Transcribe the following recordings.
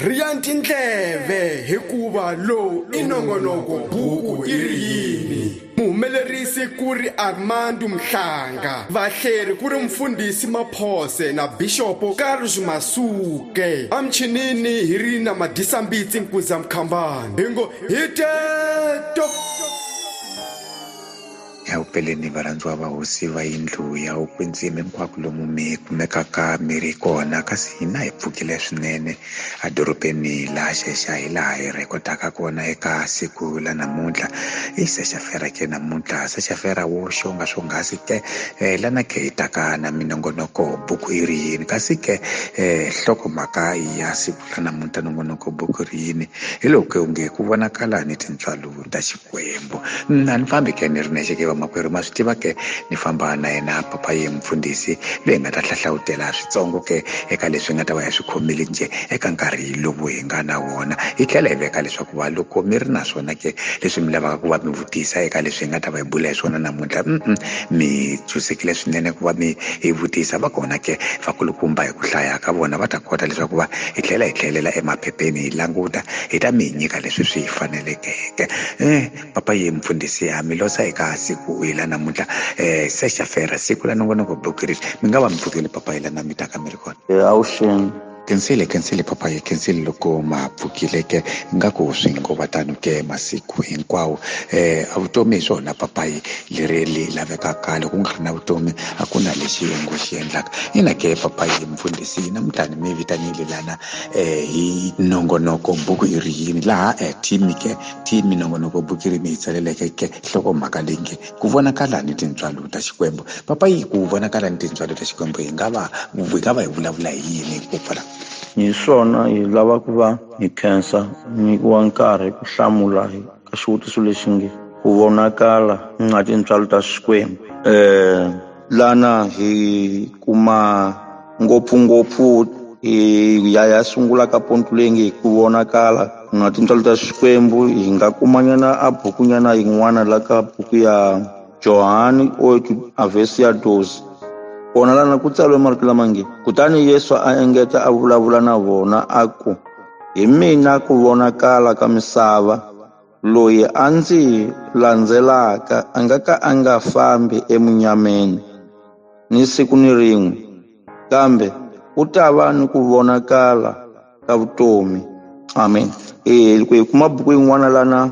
Riyanti ndleve hikuva lo inongonoko buku iri yini. Muhumelerisi kuri Armando Mhlanga, vahleri kuri mfundhisi Maphose na Bishop Carlos Masuke. Amchinini hirina Madisambitsi Nkuza Mkhambane. Hingo hiteto. Upeleni varandwa va hosi va yindlu ya ukwindzimi hinkwako lomu mi kumekaka mi ri kona kasi hina hi pfukile swinene adorobeni laha xexa hi laha hi rekotaka kona eka siku la namuntlha i sexafera ke namuntlha sexafera wo xonga swonghasi ke lana ke hi taka na minongonoko buku yi ri yini kasi ke nhlokomhaka ya siku la namuntlha nongonoko buku ri yini hi loko u nge ku vonakala ni tintswalo ta Xikwembu na ni fambi ke ni ri nexe ke makwerhu ma swi tiva ke ni famba na yena papa ye mfundhisi loyi nga ta hlahlawutela switsongo ke eka leswi nga ta va ya swi khomile nje eka nkarhi lowu hi nga na wona hi tlhela hi veka leswaku va loko mi ri na swona ke leswi mi lavaka ku va mi vutisa eka leswi hi nga ta va hi bula hi swona namuntlha mi chusekile swinene ku va mi hi vutisa va kona ke vakulukumba hi ku hlaya ka vona va ta kota leswaku va hi tlhela hi tlhelela emaphepheni hi languta hi ta mi nyika leswi swi hi fanelekeke papa ye mfundhisi ya mi losa eka siku ila namuntlha sexafera siku la nongonoko buku ri mi nga va mi pfukile papa ila na mi taka mi ri kona Awuxeni kensile papa ye kensile loko ma pfukile ke nga ku swi ngova tano ke masiku hinkwawo a vutomi hi swona papa ye leri lavekaka loko ku nga ri na vutomi a ku na lexi hi ngo xi endlaka ina ke papa ye mfundhisi namuntlha mi vitanile lana hi nongonoko buku iri yini laha team nongonoko buku iri mi yi tsaleleke ke nhlokomhaka leyi nge ku vonakala ni tintswalo ta Xikwembu papa ye ku vonakala ni tintswalo ta Xikwembu hi nga va hi vulavula hi yini ku pfala hi swona hi lava ku va hi khensa nyikiwa nkarhi ku hlamula ka xivutiso lexi nge ku vonakala na tintswalo ta Xikwembu lana hi kuma ngopfungopfu hi ya sungula ka ponto leyi nge ku vonakala na tintswalo ta Xikwembu hi nga kumanyana a bukunyana yin'wana la ka buku ya Johani a vhesi ya 12 kona lana ku tsariwe marito lama nge kutani Yesu a engeta a vulavula na vona a ku hi mina ku vonakala ka misava loyi a ndzi landzelaka a nga ka a nga fambi emunyameni ni siku ni rin'we kambe u ta va ni ku vonakala ka vutomi amen loko hi kuma buku yin'wana lana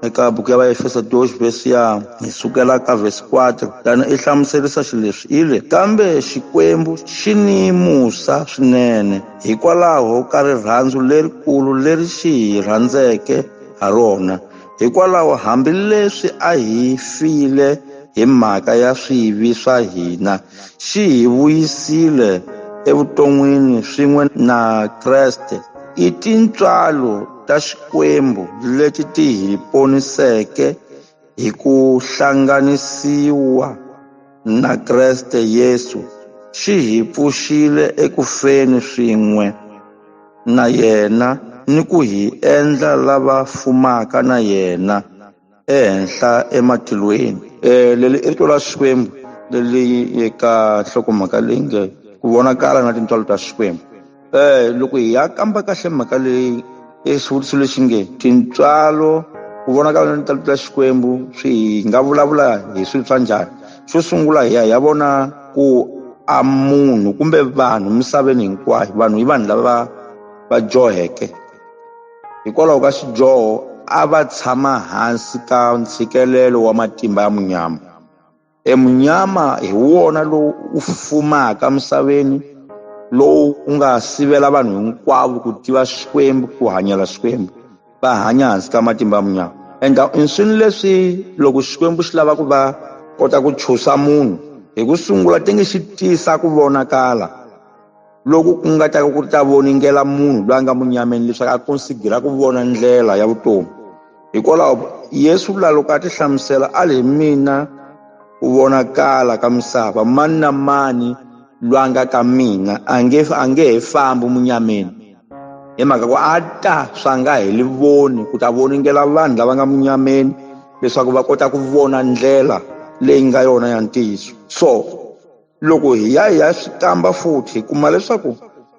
eka buku ya vaEfeso 2 vhesi ya hi sukela ka vhesi 4 lana i hlamuserisa xileswi ile kambe Xikwembu xi ni musa swinene hikwalaho ka rirhandzu lerikulu leri xi hi rhandzeke ha rona hikwalaho hambileswi a hi file hi mhaka ya swivi swa hina xi hi vuyisile evuton'wini swin'we na Kreste i tintswalo ta Xikwembu leti ti hi poniseke hi ku hlanganisiwa na Kreste Yesu xi hi pfuxile ekufeni swin'we na yena ni ku hi endla lava fumaka na yena ehenhla ematilweni leli i rito ra Xikwembu leli eka nhlokomhaka leyi nge ku vonakala na tintswalo ta Xikwembu loko hi ya kamba kahle mhaka leyi xivutiso lexi nge tintswalo ku vonakala na tintswalo ta Xikwembu swi nga vulavula hi swilo swa njhani xo sungula hi ya vona ku a munhu kumbe vanhu misaveni hinkwayo vanhu hi vanhu lava va joheke hikwalaho ka xidyoho a va tshama hansi ka ntshikelelo wa matimba ya munyama munyama hi wona lowu u fumaka misaveni lowu ku nga sivela vanhu hinkwavo ku tiva Xikwembu ku hanyela Xikwembu va hanya hansi ka matimba ya munyama and swilo leswi loko Xikwembu xi lava ku va kota ku chusa munhu hi ku sungula ti nge xi tisa ku vonakala loku ku nga ta ku ta voningela munhu loyi a nga munyameni leswaku a konsigira ku vona ndlela ya vutomi hikwalaho Yesu loko a ti hlamusela a hi mina ku vonakala ka misava mani na mani lwanga ka mina a nge he fambi munyameni hi mhaka ku a ta swa nga heli voni ku ta voningela vanhu lava nga munyameni leswaku va kota ku vona ndlela leyi nga yona ya ntiyiso so loko hi ya swi kamba futhi hi kuma leswaku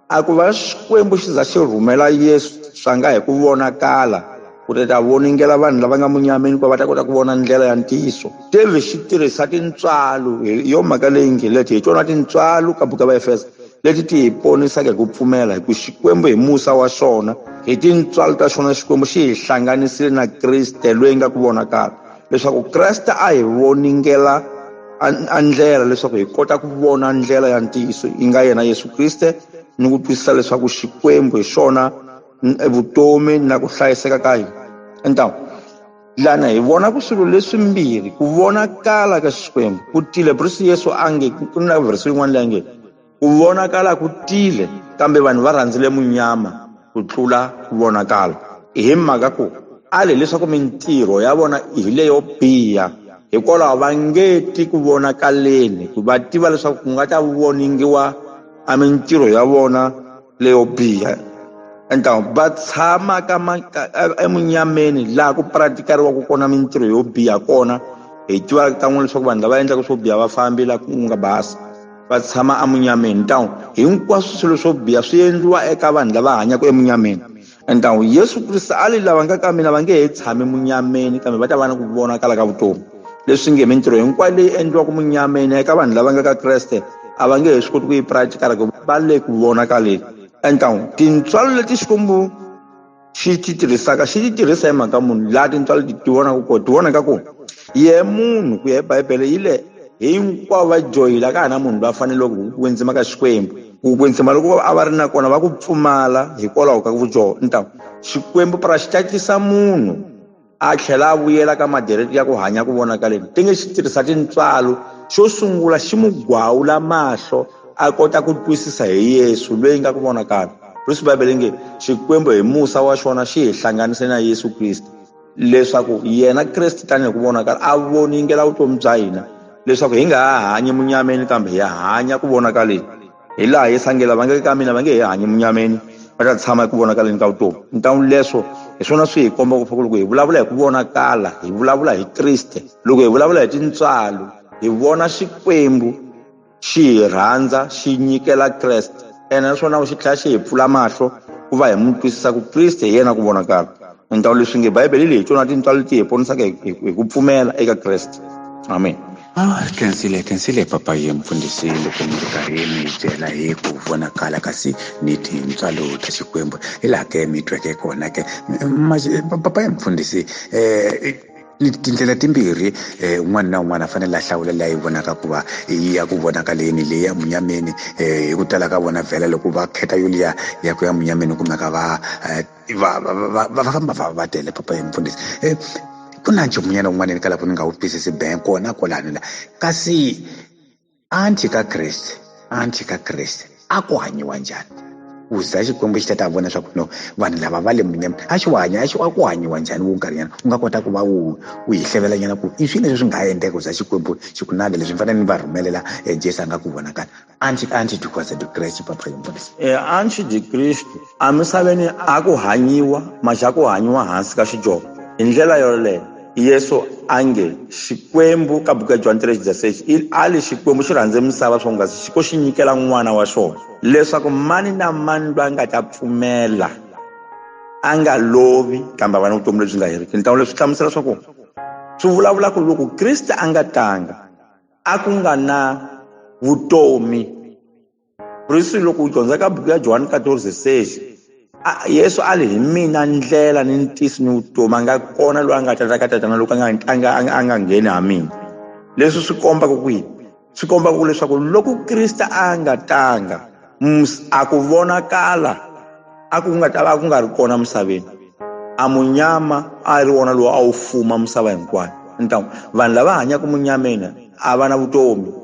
a ku va Xikwembu xi za xi rhumela Yesu swa nga hi ku vonakala ku ta voningela vanhu lava nga munyameni ku va ta kota ku vona ndlela ya ntiyiso. David xi tirhisa tintswalo hi yo mhaka leyi nge leti hi tona tintswalo ka buku ya Vaefeso leti ti hi ponisaka hi ku pfumela hi ku Xikwembu hi Musa wa xona hi tintswalo ta xona Xikwembu xi hi hlanganisile na Kriste loyi nga ku vonakala leswaku Kreste a hi voningela a ndlela leswaku hi kota ku vona ndlela ya ntiyiso yi nga yena Yesu Kriste ni ku twisisa leswaku Xikwembu hi xona vutomi na ku hlayiseka ka hina. Então lana hi vona ku swilo leswimbirhi ku vonakala ka Xikwembu ku tile Bruce Yesu ange ku na verse yin'wana leyi nge ku vonakala ku tile kambe vanhu va rhandzile munyama ku tlula ku vonakala hi mhaka ku ale leswaku mintirho ya vona hi leyo biha hikwalaho va nge ti ku vonakaleni ku va tiva leswaku ku nga ta voningiwa a mintirho ya vona leyo biha. Então va tshama emunyameni laha ku pratikariwaka kona mintirho yo biha kona hi tiva kan'we leswaku vanhu lava endlaka swo biha va fambi laha ku nga basa va tshama emunyameni. Então hinkwaswo swilo swo biha swi endliwa eka vanhu lava hanyaka emunyameni. Então Yesu Kriste ali lava nga ka mina va nge he tshami munyameni kambe va ta va na ku vonakala ka vutomi leswi nge mintirho hinkwayo leyi endliwaka munyameni eka vanhu lava nga ka Kreste a va nge he swi koti ku yi pratikala ku va le ku vonakaleni. Então tintswalo leti Xikwembu xi ti tirhisaka xi ti tirhisa hi mhaka munhu laha tintswalo ti vonaka ku ye munhu ku ya hi Bibele yi le hinkwavo va joyila ka hana munhu va faneleke ku kwetsima ka Xikwembu ku kwetsima loko a va ri na kona va ku pfumala hikwalaho ka vujoho. Então Xikwembu para xi tsakisa munhu a tlhela a vuyela ka madireti ya ku hanya ku vonakaleni ti nge xi tirhisa tintswalo xo sungula xi mu gwawula mahlo a kota ku twisisa hi Yesu loyi nga ku vonakala. Bruce Bibele nge Xikwembu hi Musa wa xona xi hi hlanganise na Yesu Kriste leswaku yena Kriste tanihi ku vonakala a voningela vutomi bya hina leswaku hi nga ha hanyi munyameni kambe hi hanya ku vonakaleni hi laha Yesu angela va nge ka mina va nge hi hanyi munyameni va ta tshama hi ku vonakaleni ka vutomi. Então leswo hi swona swi hi komba ku loko hi vulavula hi ku vonakala hi vulavula hi Kriste. Loko hi vulavula hi tintswalo hi vona Xikwembu xi hi rhandza xi nyikela Kreste ene naswona xi tlhela xi hi pfula mahlo ku va hi mu twisisa ku Kriste hi yena ku vonakala. Então leswi nge Bibele leyi hi tona tintswalo leti hi ponisaka hi ku pfumela eka Kreste. Amen. Khensile papa ye mfundisi loko mi ri karhi mi byela hi ku vonakala kasi ni tintswalo ta Xikwembu hi laha ke mi tweke kona ke papa ye mfundisi tindlela timbirhi un'wana na un'wana a fanele a hlawula leyi vonaka ku va ya ku vonakaleni leyi ya munyameni hi ku tala ka vona vhela loko va khetha yo liya ya ku ya munyameni kumeka va famba va tele papa ye mfundisi ku na nchumun'wana un'wana ka loko ni nga wu twisisi ben kona kwalani la kasi anti ka Kriste a ku hanyiwa njhani ku za Xikwembu xi ta vona swa ku no vanhu lava va le munyameni a ku hanyiwa njhani wo nkarhinyana u nga kota ku va wu hi hlevelanyana ku i swilo leswi nga endleka ku za Xikwembu xi ku nanga leswi fanele ni va rhumelela Jesu a nga ku vonakala anti because the Christ papa yimfundisi anti de Kristo a misaveni a ku hanyiwa maxa ku hanyiwa hansi ka xidyoho hi ndlela yoleyo Yesu ange Xikwembu ka buku ya John 3:6 ali Xikwembu xi rhandze misava swo nga xiko xi nyikela n'wana wa xona leswaku mani na mani loyi a nga ta pfumela a nga lovi kambe va na vutomi lebyi nga heriki. Ntawu leswi hlamusela swa ku swi vulavula ku loko Kriste a nga tanga a ku nga na vutomi. Bruce loko u dyondza ka buku ya John 14:6 Yesu ali hi mina ndlela ni ntisi ni vutomi a nga kona loyi a nga ta ka tatana loko a nga ngheni ha mina. Leswi swi komba ku kwihi? Swi komba ku leswaku loko Kriste a nga tanga a ku vonakala a ku nga ri kona misaveni a munyama a ri wona loyi a wu fuma misava hinkwayo. Então vanhu lava hanyaka munyameni a va na vutomi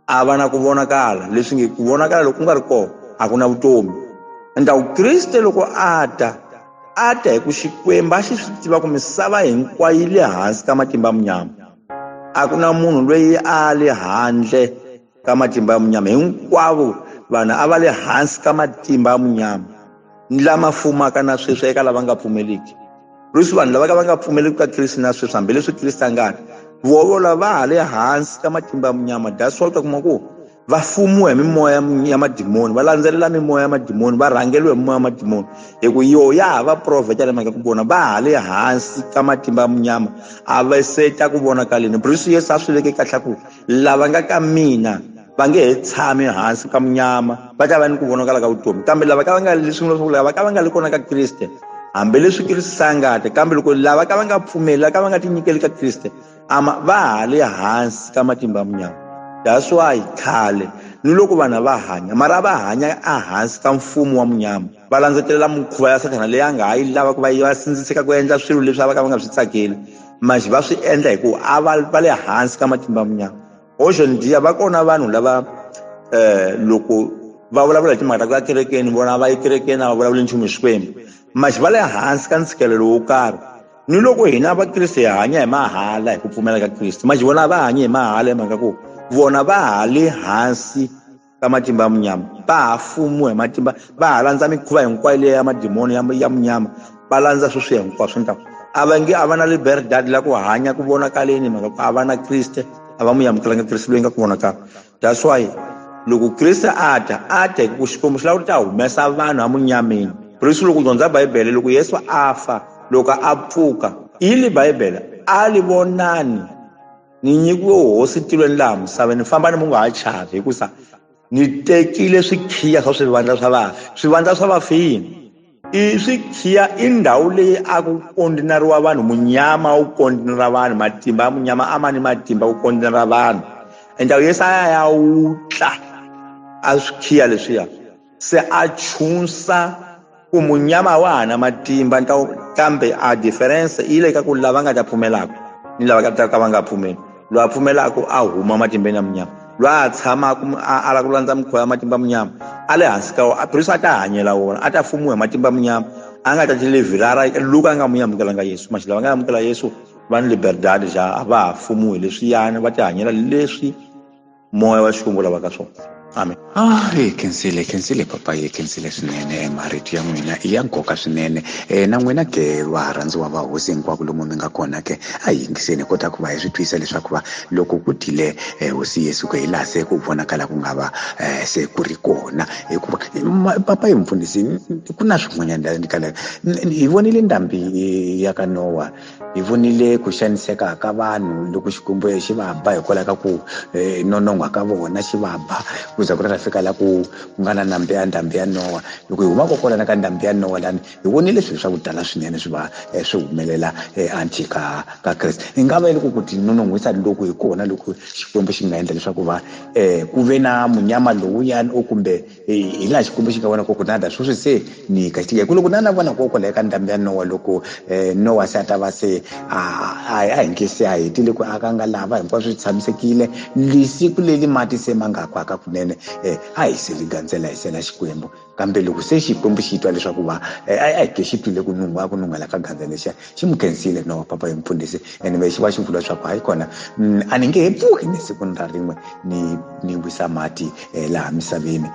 a va na ku vonakala leswi nge ku vonakala loko ku nga ri kona a ku na vutomi. Então Kriste loko a ta hi ku Xikwembu a xi swi tiva ku misava hinkwayo yi le hansi ka matimba ya munyama a ku na munhu loyi a le handle ka matimba ya munyama hinkwavo vanhu a va le hansi ka matimba ya munyama lama fumaka na sweswi eka lava nga pfumeliki. Leswi vanhu lava nga pfumeleki ka Kriste na sweswi hambileswi Kriste a nga ta vovo lava ha le hansi ka matimba ya munyama. That's why u ta kuma ku va fumiwa hi mimoya ya madimoni, va landzelela mimoya ya madimoni, va rhangeriwa hi mimoya ya madimoni. Hi ku yo ya hava profeta lama ka ku vona va ha le hansi ka matimba ya munyama, a va seta ku vonakaleni. Yesu Yesu a swi veke kahle ku lava nga ka mina va nge he tshami hansi ka munyama, va ta va ni ku vonakala ka vutomi. Kambe lava ka va nga leswi lava ka va nga le kona ka Kriste, hambileswi Kriste sangate, kambe loko lava ka va nga pfumeli, lava ka va nga tinyikeli ka Kriste, va ha le hansi ka matimba ya munyama. That's why khale ni loko vanhu va hanya mara va hanya ehansi ka mfumo wa munyama, va landzetelela mikhuva ya Satana leyi a nga ha yi lava ku va sindziseka ku endla swilo leswi a va ka va nga swi tsakeli, manje va swi endla hi ku va le hansi ka matimba ya munyama. Hoxo ndiya va kona vanhu lava loko va vulavula hi timhaka ta ku ya kerekeni, vona va yi kerekeni a va vulavuli nchumu hi Xikwembu, manje va le hansi ka ntshikelelo wo karhi. Ni loko hina vakriste hi hanya hi mahala hi ku pfumela ka Kriste, manje vona va hanya hi mahala hi mhaka ku vona va ha le hansi ka matimba ya munyama, va ha fumiwa hi matimba, va ha landza mikhuva hinkwayo leyi ya madimoni ya munyama, va landza sweswi hinkwaswo. Ni ta a va na liberdade la ku hanya ku vonakaleni mhaka ku a va na Kriste, a va mu amukelanga Kriste loyi nga ku vonakala. That's why loko Kriste a ta hi ku Xikwembu xi lava ku ta humesa vanhu a munyameni. Yesu loko dyondza Bibele, loko Yesu a fa, loko a pfuka, ili Bibele a li vonani ni nyikiwe hosi tilweni laha misaveni, fambani mu nga ha chavi hikusa ni tekile swikhiya swa swivandla swa vafini. I swikhiya i ndhawu leyi a ku kondineriwa vanhu, munyama wu kondinera vanhu, matimba ya munyama a ma ni matimba ku kondinera vanhu. Endhawu Yesu a ya wutla a swikhiya leswiya se a chunsa ku munyama wa ha na matimba, kambe a difference i le ka ku lava nga ta pfumelaka ni lava ka va nga pfumeli. Loyi a pfumelaka a huma matimbeni ya munyama, loyi a tshamaka a la ku landza mikhuva ya matimba munyama a le hansi ka wona. Yesu a ta hanyela wona, a ta fumiwa hi matimba munyama, a nga ta tilevhirara loko a nga mu amukelanga Yesu. Manje lava nga amukela Yesu va ni liberdade ja a va ha fumiwi leswiyani, va ti hanyela leswi moya wa Xikwembu lavaka swona. Amen. Khensile papa, yi khensile swinene. Marito ya n'wina i ya nkoka swinene. Na n'wina ke varhandziwa va hosi hinkwako lomu mi nga kona ke a hi yingiseni hi kota ku va hi swi twisisa leswaku va loko ku tile hosi Yesu ku hi laha se ku vonakala ku nga va se ku ri kona. Hikuva papa hi mfundhisi ku na swin'wanyana hi vonile ndhambi ya ka Nowa, hi vonile ku xaniseka ka vanhu loko Xikwembu xi va ba hikwalaho ka ku nonon'wa ka vona xi va ba ku za ku ri fika la ku nga na ndhambi ya Nowa. Loko hi huma kokwalana ka ndhambi ya Nowa lani hi vonile swilo swa ku tala swinene swi va swi humelela anti ka Kriste. Hi nga va loko ku ti nonon'wisa loko hi kona loko Xikwembu xi nga endla leswaku va ku ve na munyama lowuyani o kumbe hi laha Xikwembu xi nga vona koko nada sweswi se ni ka xi ku loko na vona kokwalaho ka ndhambi ya Nowa, loko Nowa se a ta va se a hi nge se a hetile ku aka nga lava hinkwaswo swi tshamisekile, lisiku leli mati se ma nga kwaka kunene a hi se ligandzela hi sela Xikwembu. Kambe loko se Xikwembu xi twa leswaku va a hi ke xi twile ku nunghela ka gandza lexiya xi mu khensile Nowa papa hi mfundhisi, ene xi va xi vula leswaku hayi kona a ni nge he pfuki ni siku ra rin'we ni wisa mati laha misaveni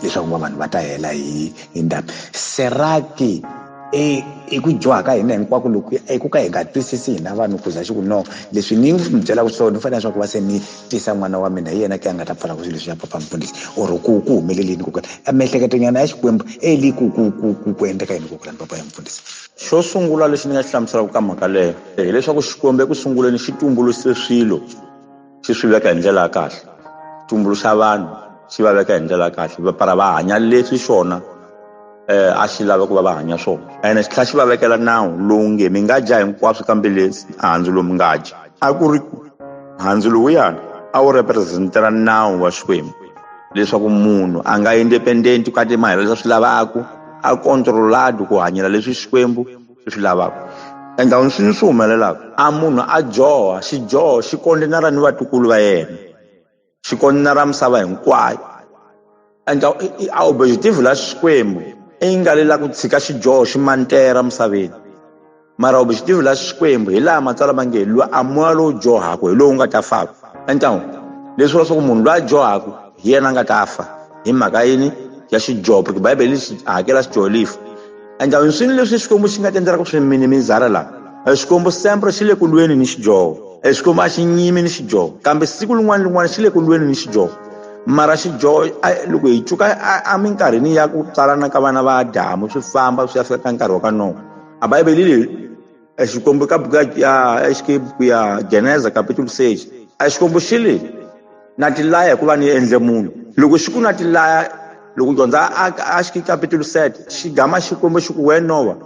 leswaku vanhu va ta hela hi ndhambi. Seraki i ku dyoha ka hina hinkwako loko ku ka hi nga twisisi hina vanhu ku za xi ku no leswi ni mi byelaka swona ni fanele leswaku va se ni tisa n'wana wa mina hi yena ke a nga ta pfala ku swilo leswi ya papa mfundhisi or ku humeleleni kokwana miehleketo-nyana ya Xikwembu li ku endleka yini kokwani papa ya mfundhisi. Xo sungula lexi ni nga xi hlamuselaka ka mhaka leyo hileswaku Xikwembu eku sunguleni xi tumbuluxile swilo xi swi veka hi ndlela ya kahle, tumbuluxa vanhu xi va veka hi ndlela ya kahle va hanya leswi xona a xi lava ku va va hanya swona, ene xi tlhela xi va vekela nawu lowu nge mi nga dya hinkwaswo kambe leswi handzu lowu mi nga dya. A ku ri handzu lowuyani a wu representela nawu wa Xikwembu leswaku munhu a nga independent ka timahelo leswi swi lavaka, a controlado ku hanyela leswi Xikwembu swi lavaka. Endhawini swi humelelaka a munhu a dyoha xidyoho xi kondinera ni vatukulu va yena, xi kondinera misava hinkwayo. A objective la Xikwembu i nga lela ku tshika xidyoho xi mantera misaveni, mara objective la Xikwembu hi laha matsalwa ma nge loyi a moya lowu dyohaka hi lowu nga ta faka. Leswi vula leswaku munhu loyi a dyohaka hi yena a nga ta fa hi mhaka yini ya xidyoho, porque Bibele xi hakela xidyoho lifa. Swilo leswi Xikwembu xi nga tendlaka swi minimizara laha, Xikwembu sempre xi le ku lweni ni xidyoho, Xikwembu a xi nyimi ni xidyoho, kambe siku lin'wana xi le ku lweni ni xidyoho. mara xidyoho loko hi cuka a minkarhini ya ku tsalana ka vana va Adamu swi famba swi ya fika ka nkarhi wa ka Noah a Bibele leyi xikwembu ka buku ya Genesis capitol 6 a xikwembu xi le na tilaya ku va ni endle munhu loko xi ku na tilaya loko dyondza a capitol 7 xi gama xikwembu xi ku we Noah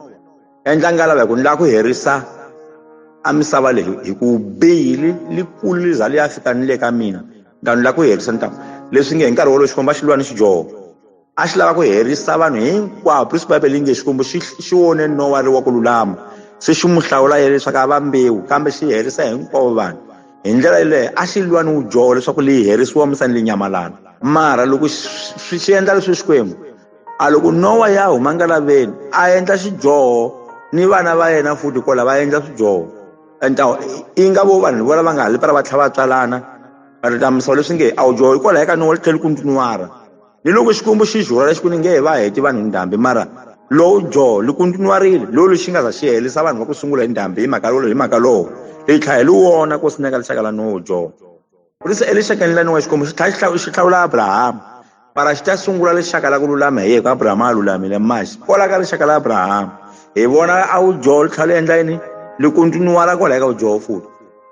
endla ngalava ku ni la ku herisa a misava leyi hi ku bihile likulu za le Afrika ni le ka mina ngani la ku herisa ntamu leswi nge hi nkarhi wolowo xikwembu xi lwa ni xidyoho a xi lava ku herisa vanhu hinkwavo plus Bibele nge xikwembu xi wone Noah ri wa ku lulama se xi mu hlawula leswaku a va mbewu kambe xi herisa hinkwavo vanhu hi ndlela yaleyo a xi lwa ni udyoho leswaku leyi herisiwa misani le nyamalala mara loko xi endla leswi xikwembu a loko Noah ya huma ngalaveni a endla xidyoho ni vana va yena futhi kola va endla swidyoho enta inga vo vanhu vola va nga hali para va tlhava tswalana va ri ta misava leswi nge a udyoho hikola eka Noah tlheli kuntinuara ni loko xikwembu xi jura lexi ku ni nge va heti vanhu ndhambi mara lowu dyoho li kuntinuarile lolo xi nga za xi helisa vanhu va ku sungula hi ndhambi hi mhaka lowo leyi tlhela hi wona ku sineka lexaka la Noah dyoho kulise elexakeni la Noah xikwembu xi hlawula Abrahamu para xi ta sungula lexaka la ku lulama hi yena Abrahamu a lulamile maxi kola ka lexaka la Abrahamu hi vona a udyoho li tlhela endla yini li kuntinuara kola eka udyoho futhi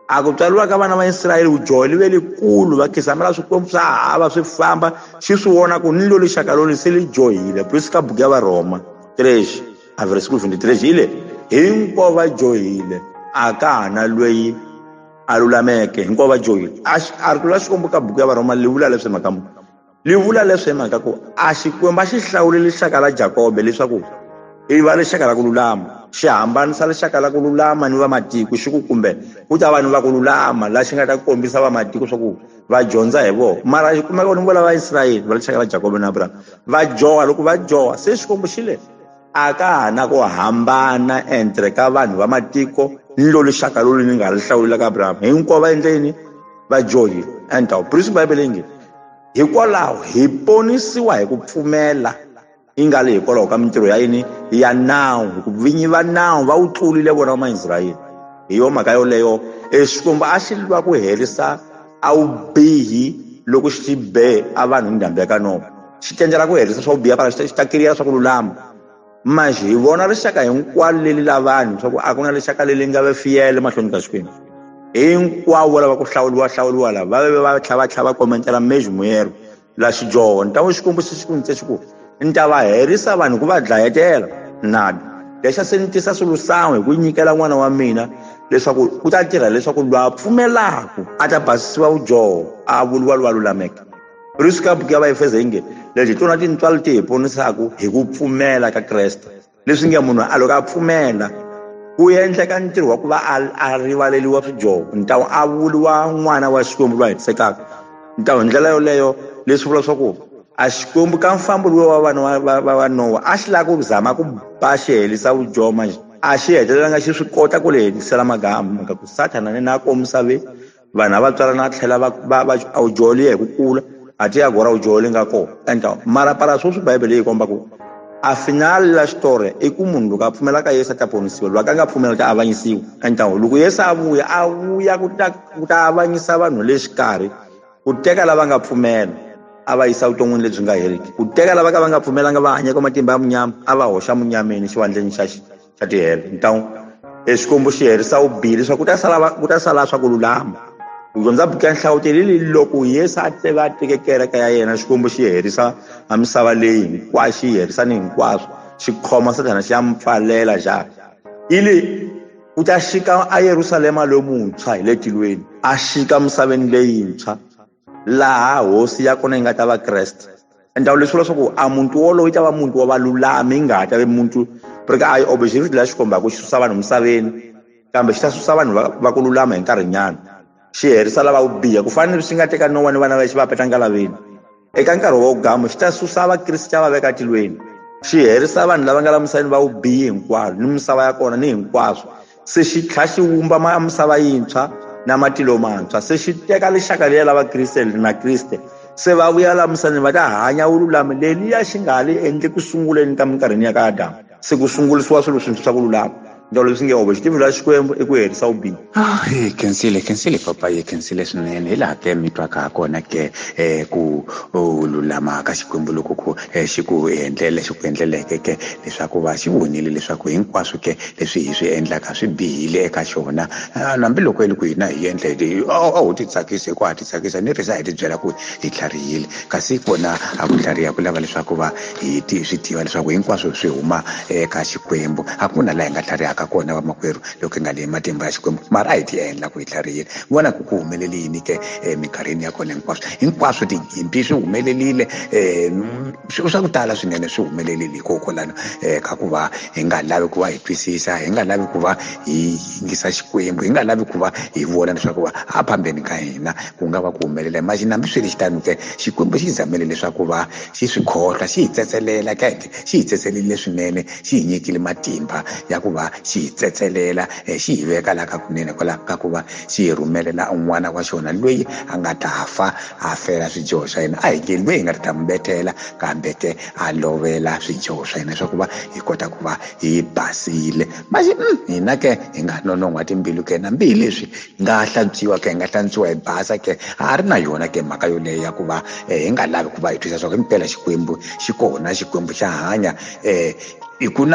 a ku tswariwa ka vana va Israyele udyoho li ve likulu va khisamela swikwembu swa hava swi famba xi swi vona ku ni lo lexaka loli se li dyohile plus ka buku ya Varoma 3 a verse 23 hile hinkwavo va dyohile a ka hana lweyi a lulameke hinkwavo va dyohile a ri kula xikwembu ka buku ya Varoma li vula leswi mhaka li vula leswi mhaka ku a xikwembu a xi hlawule lexaka la Jakobe leswaku i va lexaka la ku lulama xi hambanisa lexaka la ku lulama ni va matiko xi ku kumbe ku ta vanhu va ku lulama la xi nga ta kombisa va matiko swa ku va dyondza hi vona mara xi kumeka ni vola va Israyele va lexaka la Jakobe na Abraham va dyoha loko va dyoha se xikwembu xi le a ka hana ku hambana entre ka vanhu va matiko ni lo lexaka lolu ni nga ri hlawulela ka Abraham hinkwavo va endleni va dyohile enta plus Bibele nge hikwalaho hi ponisiwa hi ku pfumela ingale hikwalaho ka mintirho ya yini ya nawu ku vinyi va nawu va wu tlulile vona maIsrayele hi yo mhaka yoleyo xikwembu a xi lwa ku herisa a wu bihi loko xi be a vanhu ndhambi ya ka Noah xi tendlela ku herisa swa vubiha para xi ta kiriyela swa ku lulama maji hi vona rixaka hinkwalo leli la vanhu swa ku a ku na lexaka leli nga ve fiyele mahlweni ka xikwembu hinkwavo lava ku hlawuliwa lava va tlhava komentela meji muyero la xidyoho ntawo xikwembu xi ku nitse xi ku ni ta va herisa vanhu ku va dlayetela nada lexa se ni tisa swilusan'we hi ku nyikela n'wana wa mina leswaku ku ta tirha leswaku lwa pfumelaka a ta basisiwa udyoho a vuliwa lwa lulameke risika buku ya vaefeso hinge leti tona tintswalo ti hi ponisaku hi ku pfumela ka Kreste leswi nge munhu a loko a pfumela ku endleka ntirho wa ku va a rivaleliwa swidyoho ntawu a vuliwa n'wana wa xikwembu lwa hetisekaka ntawu hi ndlela yoleyo leswi vula swa ku a xikwembu ka mfambo lowu wa vana va Noah a xi lava ku zama ku ba xi helisa udyoho manje a xi hetelelanga xi swi kota ku le hetisela magama mhaka ku Sathana ni na ko misaveni vanhu va tswalana tlhela va udyoho liya hi ku kula a ti ya gora udyoho li nga kona enta mara para swo swi Bibele yi komba ku a final la xitori i ku munhu loko a pfumela ka Yesu a ta ponisiwa loko a nga pfumela ta avanyisiwa enta loko Yesu a vuya ku ta avanyisa vanhu le xikarhi ku teka lava nga pfumela a va yisa vuton'wini lebyi nga heriki ku teka lava ka va nga pfumelanga va hanya ka matimba ya munyama a va hoxa munyameni xivandleni xa tihelo ntawu xikwembu xi herisa vubihi leswaku ku ta sala swa ku lulama ku dyondza buku ya Nhlawutelo loko Yesu a tleva a teke kereke ya yena xikwembu xi herisa a misava leyi hinkwayo xi herisa ni hinkwaswo xi khoma Sathana xi ya mpfalela xaka ili ku ta xika a Yerusalema lomuntshwa hi le tilweni a xika misaveni leyintshwa laha hosi ya kona yi nga ta va Kreste entawu leswi vula swa ku a muntu wolowo yi ta va muntu wa valulami yi nga ta ve muntu porque a yi obexerisi la xi kombaka ku xi susa vanhu misaveni kambe xi ta susa vanhu va ku lulama hi nkarhinyana xi herisa lava vubiha ku fana ni swi nga teka Noah ni vana va xi va peta ngalaveni eka nkarhi wa ugama xi ta susa vakriste va veka tilweni xi herisa vanhu lava nga la misaveni va vubihi hinkwaro ni misava ya kona ni hinkwaswo se xi tlha xi vumba misava yintshwa na matilo mantshwa se xi teka lexaka liya lava Kriste na Kriste se va vuya la misaveni va ta hanya vululami leliya xi nga li endle ku sunguleni ka minkarhini ya ka Adamu se ku sungulisiwa swilo swintshwa swa ku lulama njalo leswi nge hobe xitivi la Xikwembu i ku herisa vubihi. khensile papa ye khensile swinene hi laha ke mi twaka ha kona ke ku lulama ka Xikwembu loko ku xi ku endleleke ke leswaku va xi vonile leswaku hinkwaswo ke leswi hi swi endlaka swi bihile eka xona hambiloko ku hina hi endle a wu ti tsakisi ku ha ti tsakisa ni risa hi ti byela ku hi tlharihile kasi kona a ku tlhariha ku lava leswaku va hi swi tiva leswaku hinkwaswo swi huma eka Xikwembu a ku na laha hi nga tlharihaka kona vamakwerhu loko hi nga lehi matimba ya Xikwembu mara a hi ti endla ku hi tlharihile vona ku humelele yini ke minkarhini ya kona hinkwaswo tinyimpi swi humelelile swa ku tala swinene swi humelelile hikokwalano ka ku va hi nga lavi ku va hi twisisa hi nga lavi ku va hi yingisa Xikwembu hi nga lavi ku va hi vona leswaku va a phambeni ka hina ku nga va ku humelela hambi swi ri xitano ke Xikwembu xi zamele leswaku va xi swi khohla xi hi tsetselela xi hi tsetselile swinene xi hi nyikile matimba ya ku va xi hi tsetselela xi hi veka laha ka kunene kwalaho ka ku va xi hi rhumelela un'wana wa xona loyi a nga ta fa a fela swidyoho swa yena a hi nge loyi hi nga ta mbetela kambe ke a lovela swidyoho swa yena leswaku va hi kota ku va hi basile masi hina ke hi nga nonon'wa timbilu ke na mbihi leswi nga hlantswiwa ke hi nga hlantswiwa hi basa ke a ri na yona ke mhaka yoleyo ya ku va hi nga lavi ku va hi twisisa leswaku impela Xikwembu xi kona Xikwembu xa hanya loko ni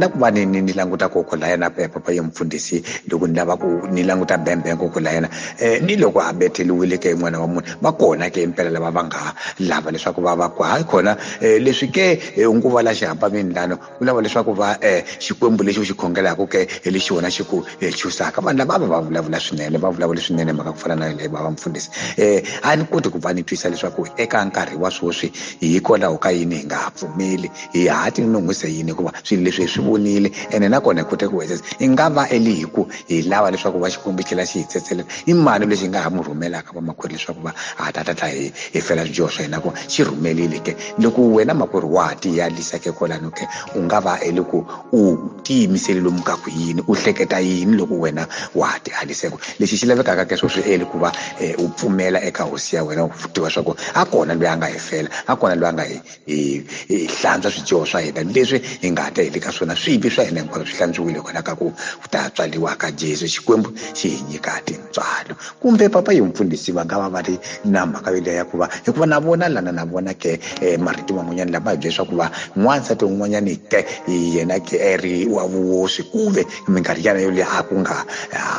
lava ku va ni languta koko la yena papa ye mfundhisi loko ni lava ku ni languta bembe koko la yena ni loko a beteliwile ke n'wana wa munhu va kona ke impela lava va nga lava leswaku va ku hayi khona leswi ke nguva la xihampamini lano ku lava leswaku va Xikwembu lexi u xi khongelaka ke hi lexi wona xi ku chusaka vanhu lava va vulavula swinene mhaka ku fana na le bava mfundhisi a ni koti ku va ni twisa leswaku eka nkarhi wa swoswi hikokwalaho ka yini hi nga ha pfumeli hi ha ti non'wise yini hikuva swilo leswi hi swi vonile ene nakona hi kote ku hetisa hi nga va hi ku hi lava leswaku va Xikwembu tlhela xi hi tsetselela i mani lexi hi nga ha mu rhumelaka vamakwerhu leswaku va ta hi fela swidyoho swa hina ku xi rhumelile ke loko wena makwerhu wa ha tiyalisa ke kwalano ke u nga va ku u tiyimisele lomu ka ku yini u hleketa yini loko wena wa ha tihaliseko lexi xi lavekaka ke sweswi ku va u pfumela eka hosi ya wena u tiva swa ku a kona loyi a nga hi fela a kona loyi a nga hi hlantswa swidyoho swa hina leswi hi nga ta hi le ka swona swivi swa hina hinkwaswo swi hlantswiwile kona ka ku ta tswaliwa ka Jesu Xikwembu xi hi nyika tintswalo kumbe papa hi mfundhisi va nga va va ri na mhaka yoleyo ya ku va hikuva na vona ke marito man'wanyana lama hi byela leswaku va n'wansati un'wanyani ke yena ke ri wa vuhosi kumbe minkarhi yana yoleyo a ku nga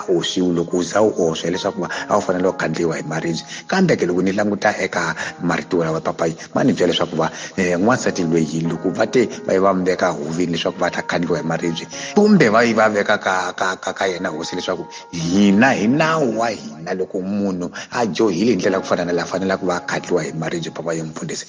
hoxiwi loko u za u hoxa leswaku va a wu fanele u khandliwa hi maribye kambe ke loko ni languta eka marito lawa papa ma ni byela leswaku va n'wansati loyi loko va te va yi va mi veka huvini leswaku va ta khandliwa hi maribye kumbe va yi va veka ka yena hosi leswaku hina hi nawu wa hina loko munhu a johile hi ndlela ku fana na la fanele ku va khandliwa hi maribye papa ye mfundhisi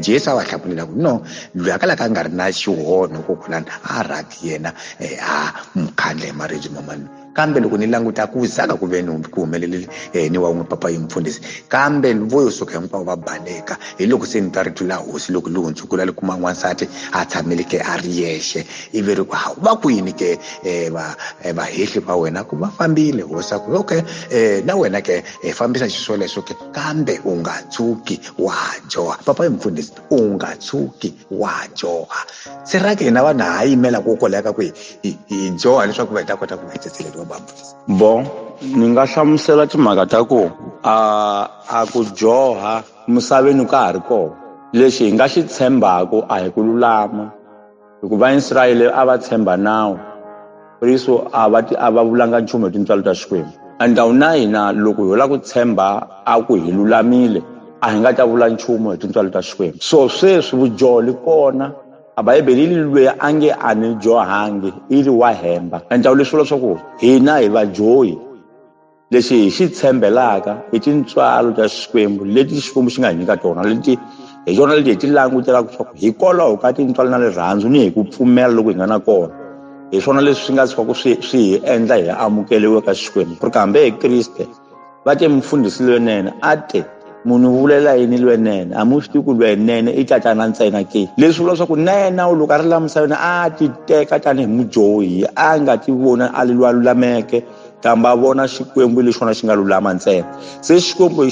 Jesu a va hlamulela ku no loyi a kalaka a nga ri na xihono kokulana a rhati yena a mukhandla hi maribye mamani kambe loko ni languta ku zaka ku ve ku humelelile ni wa n'wi papa yi mfundhisi kambe vo yo suka hinkwavo va baleka hi loko se ni ta ri tlula hosi loko lohundzukula li kuma n'wansati a tshamile ke a ri yexe ivi ri ku va kwini ke vahehli va wena ku va fambile hosi ku okay na wena ke fambisa xiswoleswo ke kambe u nga tshuki wa joha papa yi mfundhisi u nga tshuki wa joha se ra ke hina vanhu ha yimela ku koleka ku hi joha leswaku va hi ta kota ku hetsetseleriwa ni nga hlamusela timhaka ta ku a ku joha misaveni ka ha ri kona lexi hi nga xi tshembaka a hi ku lulama hikuva Israyele a va tshemba nawu riso a va vulanga nchumu hi tintswalo ta Xikwembu andhawu na hina loko hi lava ku tshemba a ku hi lulamile a hi nga ta vula nchumu hi tintswalo ta Xikwembu so sweswi vujoho li kona a Bibele li loyi a nge a ni johangi i ri wa hemba andhawu leswi vula swa ku hina hi vajohi lexi hi xi tshembelaka i tintswalo ta Xikwembu leti Xikwembu xi nga hi nyika tona leti hi xona leti hi ti langutelaka swa ku hikwalaho ka tintswalo na rirhandzu ni hi ku pfumela loko hi nga na kona hi swona leswi swi nga tshuka ku swi hi endla hi amukeliwe ka Xikwembu ku ri kambe hi Kriste va te mfundhisi lwenene a te munhu vulela yini lwenene a mu swi tivi ku lwenene i tatana ntsena ke leswi vula swa ku na yena loko a ri la misaveni a ti teka tanihi mujohi a nga ti vona a lulameke kambe a vona Xikwembu lexi xona xi nga lulama ntsena se Xikwembu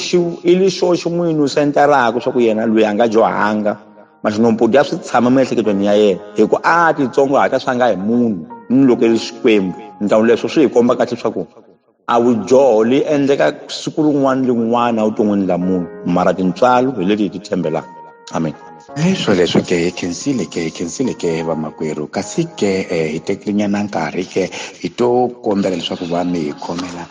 i li xo xi n'wi inusentaraka swa ku yena loyi a nga johanga maxinompodi ya swi tshama miehleketweni ya yena hi ku a titsongahata swa nga hi munhu ni lokeli Xikwembu ndhawu leswo swi hi komba kahle leswaku a vujoho li endleka siku rin'wana lin'wana evuton'wini la munhu mara tintswalo hi leti hi ti tshembelaka amen. Swoleswo ke hi khensile ke vamakwerhu kasi ke hi tekelinyana nkarhi ke hi to kombela leswaku va mi hi khomela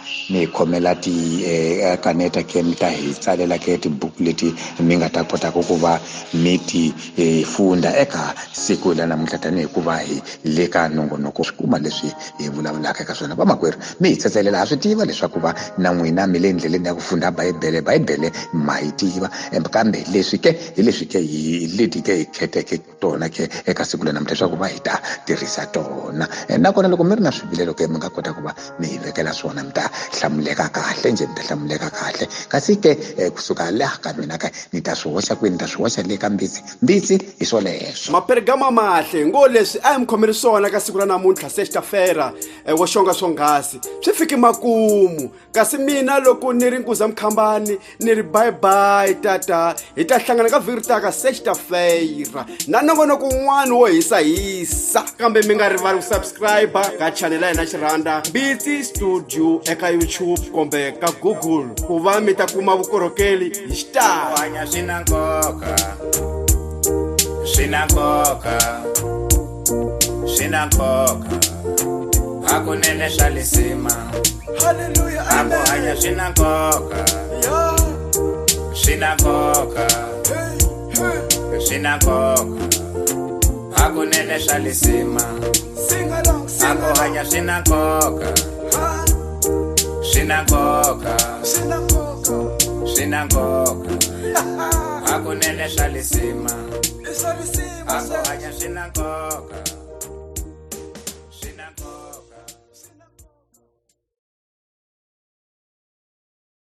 kaneta ke mi ta hi tsalela ke tibuku leti mi nga ta kota ku va mi ti funda eka siku la namuntlha tanihi ku va hi le ka nongonoko swi kuma leswi hi vulavulaka eka swona. Vamakwerhu mi hi tsetselela ha swi tiva leswaku va na n'wina mi le endleleni ya ku funda Bibele ma yi tiva kambe leswi ke hi leswi ke leti ke hi kheteke tona ke eka siku la namuntlha leswaku va hi ta tirhisa tona nakona loko mi ri na swivilelo ke mi nga kota ku va mi hi vekela swona mi ta hlamuleka kahle kasi ke kusuka laha ka mina ka ni ta swi hoxa kwini ni ta swi hoxa le ka mbitsi hi swoleswo mapergama mahle ngo leswi a hi mi khomeri swona ka siku la namuntlha sextafera wo xonga swonghasi swi fiki makumu kasi mina loko ni ri Nkuza Mkhambani ni ri bye tata hi ta hlangana ka vhiki taka sextafera na nongonoko un'wana wo hisa kambe mi nga rivali ku subscribe ka channel ya hina Xirhanda Mbitsi Studio eka YouTube kumbe ka Google ku va mi ta kuma vukorhokeri hi xitalo. Hanya swina nkoka hakunene swa lisima Hallelujah, amen. hanya swina nkoka hakunene swa lisima Sing along, sing along. hanya swina nkoka hakunene swa lisima It's all the same. hanya swina nkoka